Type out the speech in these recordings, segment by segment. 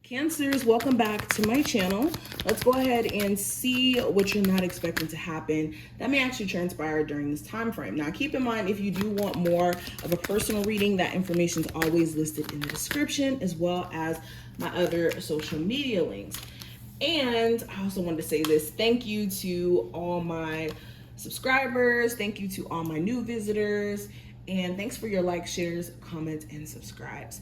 Cancers, welcome back to my channel. Let's go ahead and see what you're not expecting to happen that may actually transpire during this time frame. Now, keep in mind, if you do want more of a personal reading, that information is always listed in the description, as well as my other social media links. And I also wanted to say this, thank you to all my subscribers, thank you to all my new visitors, and thanks for your likes, shares, comments, and subscribes.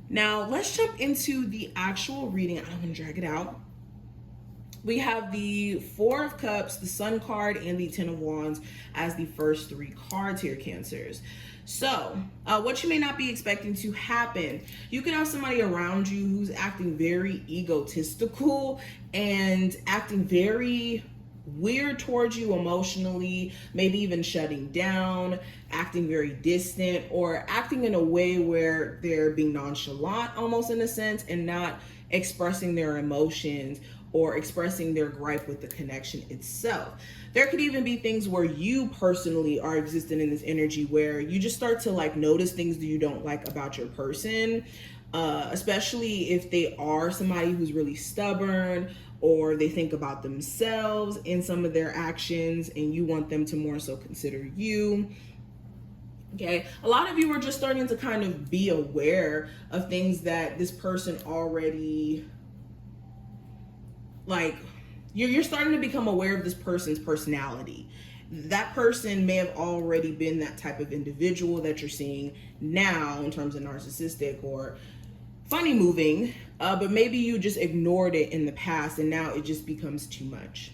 Now, let's jump into the actual reading. I don't want to drag it out. We have the Four of Cups, the Sun card, and the Ten of Wands as the first three cards here, Cancers. So, what you may not be expecting to happen, you can have somebody around you who's acting very egotistical and acting very weird towards you emotionally, maybe even shutting down, acting very distant, or acting in a way where they're being nonchalant almost in a sense and not expressing their emotions or expressing their gripe with the connection itself. There could even be things where you personally are existing in this energy where you just start to like notice things that you don't like about your person, especially if they are somebody who's really stubborn or they think about themselves in some of their actions and you want them to more so consider you. Okay, a lot of you are just starting to kind of be aware of things that this person already, like, you're starting to become aware of this person's personality. That person may have already been that type of individual that you're seeing now in terms of narcissistic or funny moving, but maybe you just ignored it in the past and now it just becomes too much.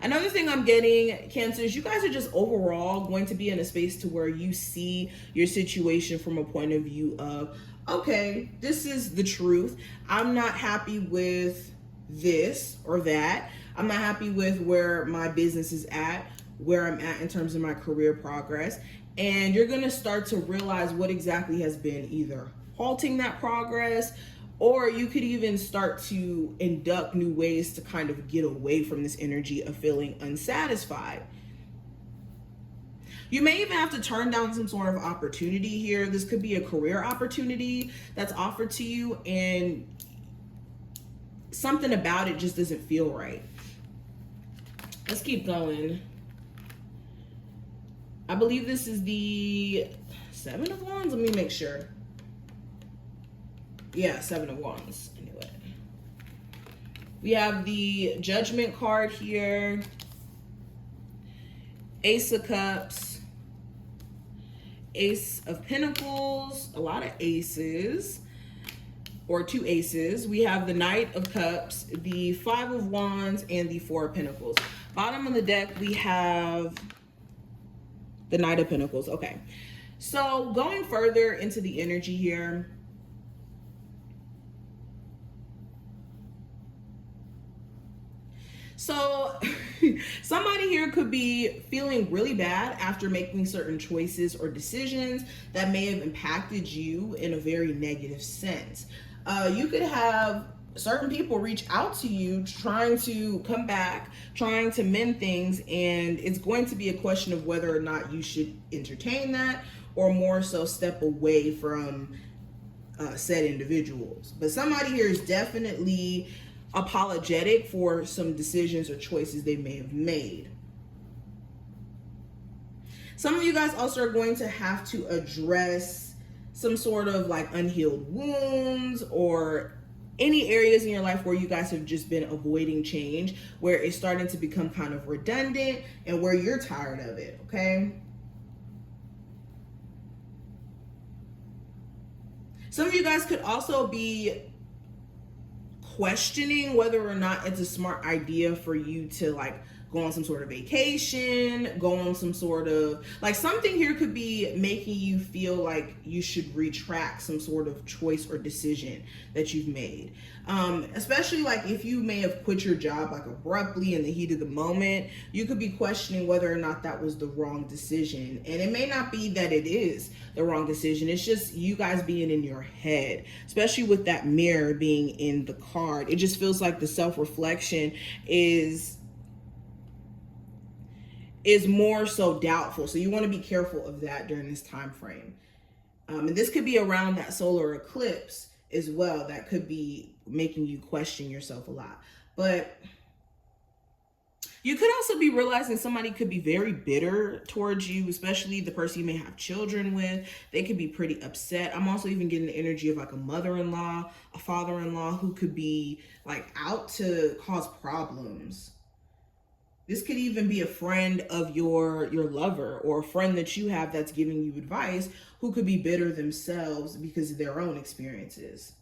Another thing I'm getting, Cancers, you guys are just overall going to be in a space to where you see your situation from a point of view of, okay, this is the truth. I'm not happy with this or that. I'm not happy with where my business is at, where I'm at in terms of my career progress. And you're going to start to realize what exactly has been either halting that progress, or you could even start to induct new ways to kind of get away from this energy of feeling unsatisfied. You may even have to turn down some sort of opportunity here. This could be a career opportunity that's offered to you and something about it just doesn't feel right. Let's keep going. I believe this is the Seven of Wands. Let me make sure. Yeah, Seven of Wands. Anyway, we have the Judgment card here, Ace of Cups, Ace of Pentacles, a lot of aces, or two aces. We have the Knight of Cups, the Five of Wands, and the Four of Pentacles. Bottom of the deck, we have the Knight of Pentacles. Okay, so going further into the energy here, so somebody here could be feeling really bad after making certain choices or decisions that may have impacted you in a very negative sense. You could have certain people reach out to you trying to come back, trying to mend things, and it's going to be a question of whether or not you should entertain that or more so step away from said individuals. But somebody here is definitely apologetic for some decisions or choices they may have made. Some of you guys also are going to have to address some sort of like unhealed wounds or any areas in your life where you guys have just been avoiding change, where it's starting to become kind of redundant and where you're tired of it, okay? Some of you guys could also be questioning whether or not it's a smart idea for you to like go on some sort of vacation, go on some sort of like something here could be making you feel like you should retract some sort of choice or decision that you've made. Especially like if you may have quit your job like abruptly in the heat of the moment, you could be questioning whether or not that was the wrong decision. And it may not be that it is the wrong decision. It's just you guys being in your head, especially with that mirror being in the card. It just feels like the self-reflection is more so doubtful. So you want to be careful of that during this time frame. And this could be around that solar eclipse as well that could be making you question yourself a lot. But you could also be realizing somebody could be very bitter towards you, especially the person you may have children with. They could be pretty upset. I'm also even getting the energy of like a mother-in-law, a father-in-law who could be like out to cause problems. This could even be a friend of your lover, or a friend that you have that's giving you advice, who could be bitter themselves because of their own experiences.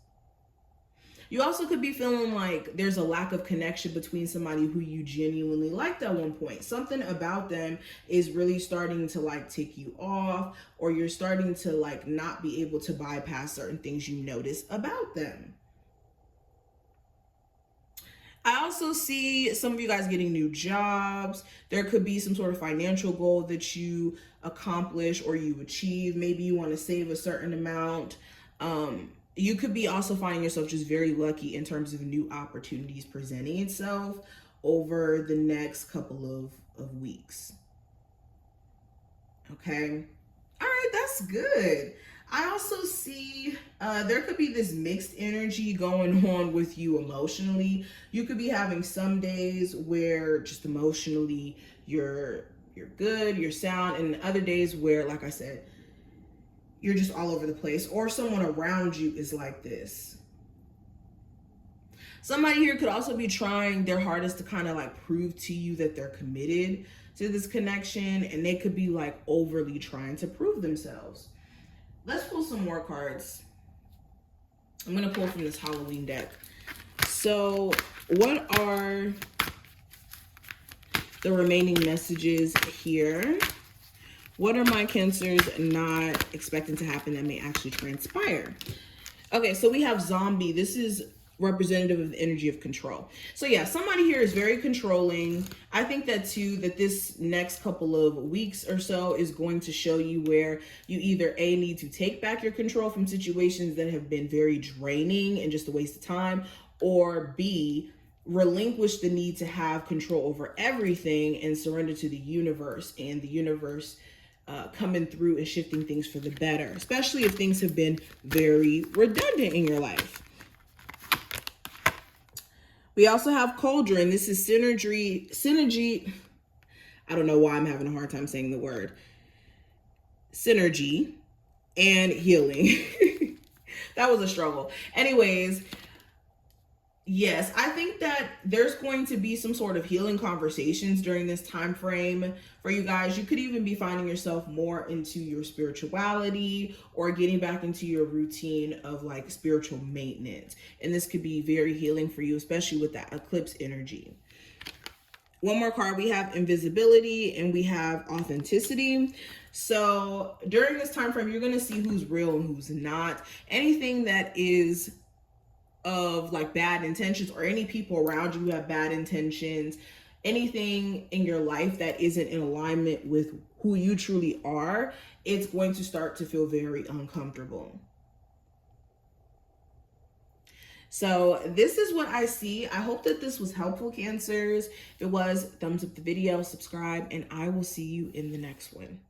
You also could be feeling like there's a lack of connection between somebody who you genuinely liked at one point. Something about them is really starting to like tick you off, or you're starting to like not be able to bypass certain things you notice about them. I also see some of you guys getting new jobs. There could be some sort of financial goal that you accomplish or you achieve. Maybe you want to save a certain amount. You could be also finding yourself just very lucky in terms of new opportunities presenting itself over the next couple of weeks. Okay. All right, that's good. I also see there could be this mixed energy going on with you emotionally. You could be having some days where just emotionally you're good, you're sound, and other days where, like I said, you're just all over the place, or someone around you is like this. Somebody here could also be trying their hardest to kind of like prove to you that they're committed to this connection, and they could be like overly trying to prove themselves. Let's pull some more cards. I'm going to pull from this Halloween deck. So what are the remaining messages here? What are my Cancers not expecting to happen that may actually transpire? Okay, so we have zombie. This is representative of the energy of control. So yeah, somebody here is very controlling. I think that too, that this next couple of weeks or so is going to show you where you either A, need to take back your control from situations that have been very draining and just a waste of time, or B, relinquish the need to have control over everything and surrender to the universe, and the universe coming through and shifting things for the better, especially if things have been very redundant in your life. We also have Cauldron. This is synergy. I don't know why I'm having a hard time saying the word. Synergy and healing. That was a struggle. Anyways, yes, I think that there's going to be some sort of healing conversations during this time frame for you guys. You could even be finding yourself more into your spirituality, or getting back into your routine of like spiritual maintenance. And this could be very healing for you, especially with that eclipse energy. One more card, we have invisibility and we have authenticity. So during this time frame, you're going to see who's real and who's not. Anything that is of like bad intentions, or any people around you who have bad intentions, anything in your life that isn't in alignment with who you truly are, it's going to start to feel very uncomfortable. So this is what I see. I hope that this was helpful, Cancers. If it was, thumbs up the video, subscribe, and I will see you in the next one.